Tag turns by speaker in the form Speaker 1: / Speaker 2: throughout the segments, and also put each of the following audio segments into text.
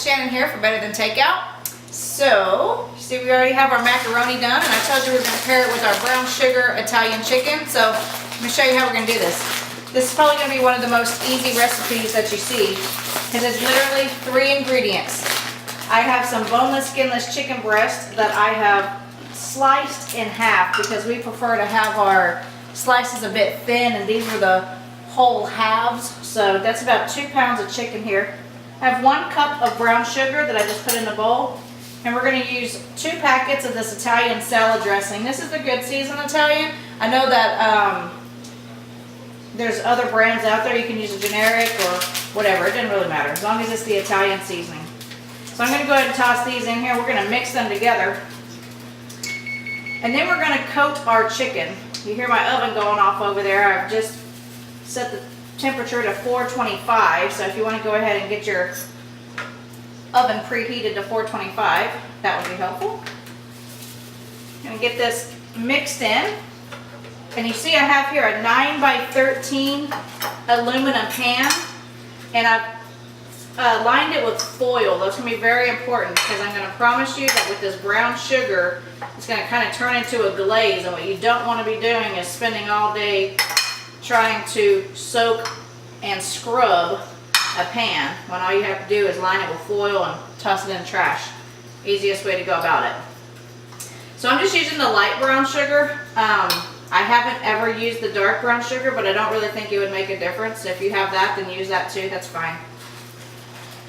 Speaker 1: Shannon here for Better Than Takeout. So, you see we already have our macaroni done, and I told you we were going to pair it with our brown sugar Italian chicken. So, let me show you how we're going to do this. This is probably going to be one of the most easy recipes that you see, because it's literally 3 ingredients. I have some boneless, skinless chicken breast that I have sliced in half because we prefer to have our slices a bit thin, and these are the whole halves. So that's about 2 pounds of chicken here. I have 1 cup of brown sugar that I just put in a bowl, and we're going to use 2 packets of this Italian salad dressing. This is the Good Season Italian. I know that there's other brands out there. You can use a generic or whatever. It doesn't really matter as long as it's the Italian seasoning. So I'm going to go ahead and toss these in here. We're going to mix them together, and then we're going to coat our chicken. You hear my oven going off over there. I've just set the temperature to 425, so if you want to go ahead and get your oven preheated to 425, that would be helpful. I'm going to get this mixed in, and you see I have here a 9 by 13 aluminum pan, and I've lined it with foil. That's going to be very important because I'm going to promise you that with this brown sugar, it's going to kind of turn into a glaze, and what you don't want to be doing is spending all day trying to soak and scrub a pan when all you have to do is line it with foil and toss it in the trash. Easiest way to go about it. So I'm just using the light brown sugar. I haven't ever used the dark brown sugar, but I don't really think it would make a difference. If you have that, then use that too. That's fine.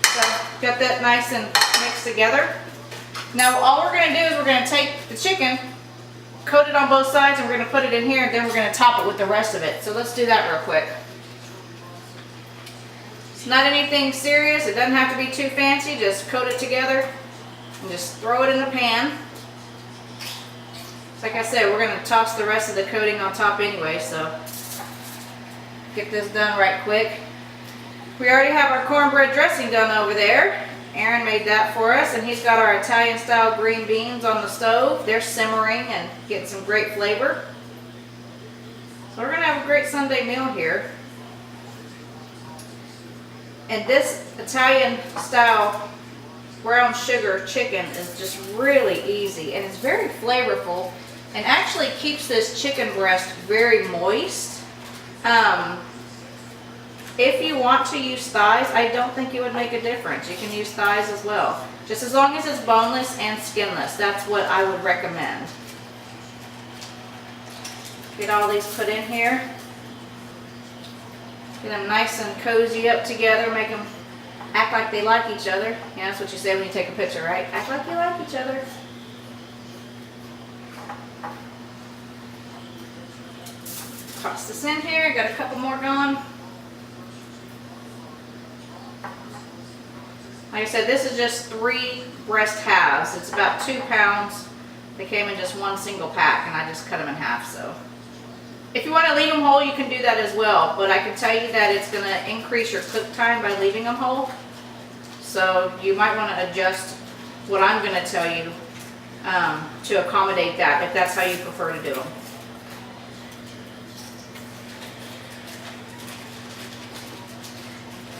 Speaker 1: So got that nice and mixed together. Now all we're going to do is we're going to take the chicken, coat it on both sides, and we're going to put it in here, and then we're going to top it with the rest of it. So let's do that real quick. It's not anything serious. It doesn't have to be too fancy. Just coat it together and just throw it in the pan. Like I said, we're going to toss the rest of the coating on top anyway, so get this done right quick. We already have our cornbread dressing done over there. Aaron made that for us, and he's got our Italian style green beans on the stove. They're simmering and getting some great flavor. So we're going to have a great Sunday meal here. And this Italian style brown sugar chicken is just really easy, and it's very flavorful, and actually keeps this chicken breast very moist. If you want to use thighs, I don't think it would make a difference. You can use thighs as well. Just as long as it's boneless and skinless, that's what I would recommend. Get all these put in here. Get them nice and cozy up together. Make them act like they like each other. Yeah, that's what you say when you take a picture, right? Act like you like each other. Toss this in here. Got a couple more going. Like I said, this is just 3 breast halves. It's about 2 pounds. They came in just 1 single pack, and I just cut them in half. So, if you want to leave them whole, you can do that as well. But I can tell you that it's going to increase your cook time by leaving them whole. So you might want to adjust what I'm going to tell you to accommodate that, if that's how you prefer to do them.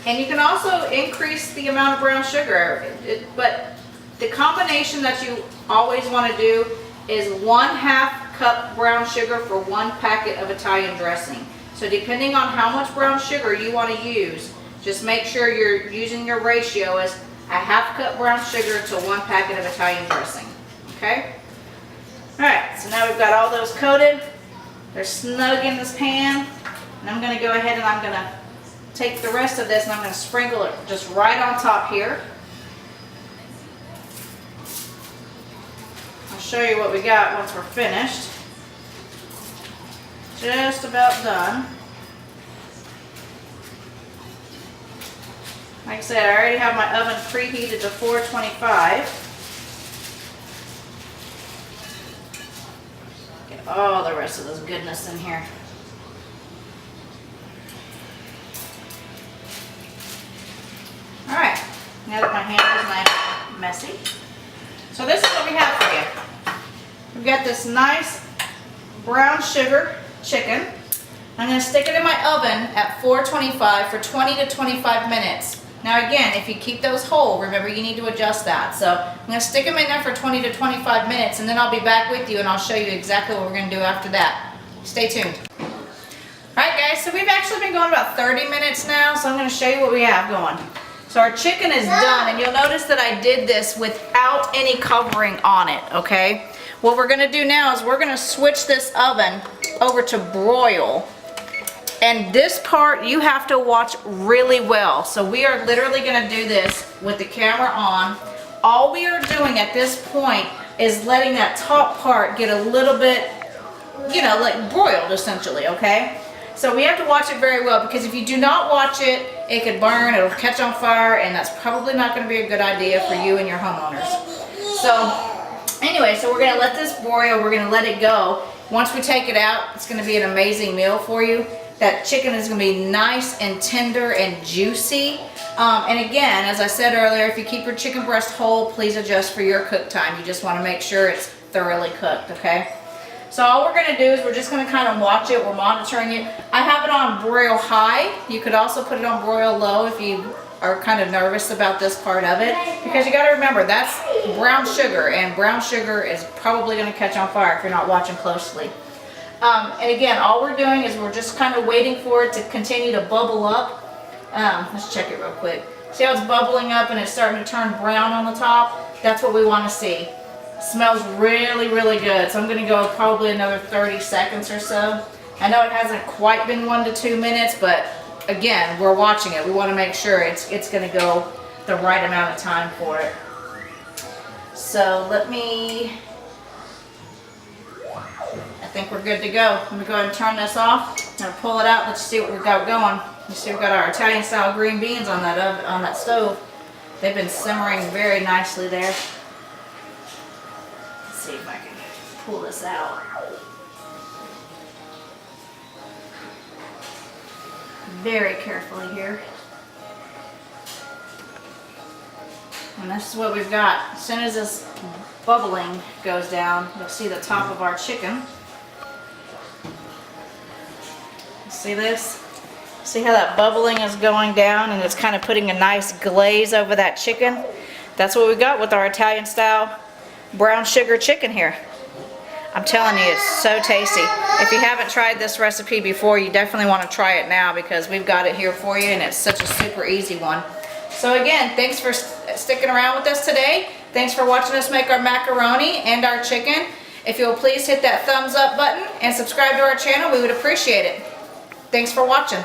Speaker 1: And you can also increase the amount of brown sugar, but the combination that you always want to do is 1/2 cup brown sugar for 1 packet of Italian dressing. So depending on how much brown sugar you want to use, just make sure you're using your ratio as 1/2 cup brown sugar to 1 packet of Italian dressing. Okay? Alright, so now we've got all those coated. They're snug in this pan. And I'm going to go ahead and I'm going to take the rest of this and I'm going to sprinkle it just right on top here. I'll show you what we got once we're finished. Just about done. Like I said, I already have my oven preheated to 425. Get all the rest of this goodness in here. Alright, now that my hand is nice and messy. So this is what we have for you. We've got this nice brown sugar chicken. I'm going to stick it in my oven at 425 for 20 to 25 minutes. Now again, if you keep those whole, remember you need to adjust that. So I'm gonna stick them in there for 20 to 25 minutes and then I'll be back with you and I'll show you exactly what we're gonna do after that. Stay tuned. Alright guys, so we've actually been going about 30 minutes now, so I'm gonna show you what we have going. So our chicken is done, and you'll notice that I did this without any covering on it, okay? What we're gonna do now is we're gonna switch this oven over to broil. And this part you have to watch really well. So we are literally gonna do this with the camera on. All we are doing at this point is letting that top part get a little bit, you know, like broiled essentially, okay? So we have to watch it very well, because if you do not watch it, it could burn, it'll catch on fire, and that's probably not gonna be a good idea for you and your homeowners. So anyway, so we're gonna let this broil, we're gonna let it go. Once we take it out, it's gonna be an amazing meal for you. That chicken is gonna be nice and tender and juicy. And again, as I said earlier, if you keep your chicken breast whole, please adjust for your cook time. You just wanna make sure it's thoroughly cooked, okay? So all we're gonna do is we're just gonna kind of watch it, we're monitoring it. I have it on broil high. You could also put it on broil low if you are kind of nervous about this part of it, because you gotta remember that's brown sugar, and brown sugar is probably gonna catch on fire if you're not watching closely. And again, all we're doing is we're just kind of waiting for it to continue to bubble up. Let's check it real quick. See how it's bubbling up and it's starting to turn brown on the top? That's what we want to see. It smells really, really good. So I'm going to go probably another 30 seconds or so. I know it hasn't quite been 1 to 2 minutes, but again, we're watching it. We want to make sure it's going to go the right amount of time for it. So let me... I think we're good to go. I'm gonna go ahead and turn this off. I'm gonna pull it out. Let's see what we've got going. You see we've got our Italian style green beans on that stove. They've been simmering very nicely there. Let's see if I can pull this out. Very carefully here. And this is what we've got. As soon as this bubbling goes down, you'll see the top of our chicken. See this? See how that bubbling is going down and it's kind of putting a nice glaze over that chicken? That's what we got with our Italian style brown sugar chicken here. I'm telling you, it's so tasty. If you haven't tried this recipe before, you definitely want to try it now, because we've got it here for you and it's such a super easy one. So again, thanks for sticking around with us today. Thanks for watching us make our macaroni and our chicken. If you'll please hit that thumbs up button and subscribe to our channel, we would appreciate it. Thanks for watching.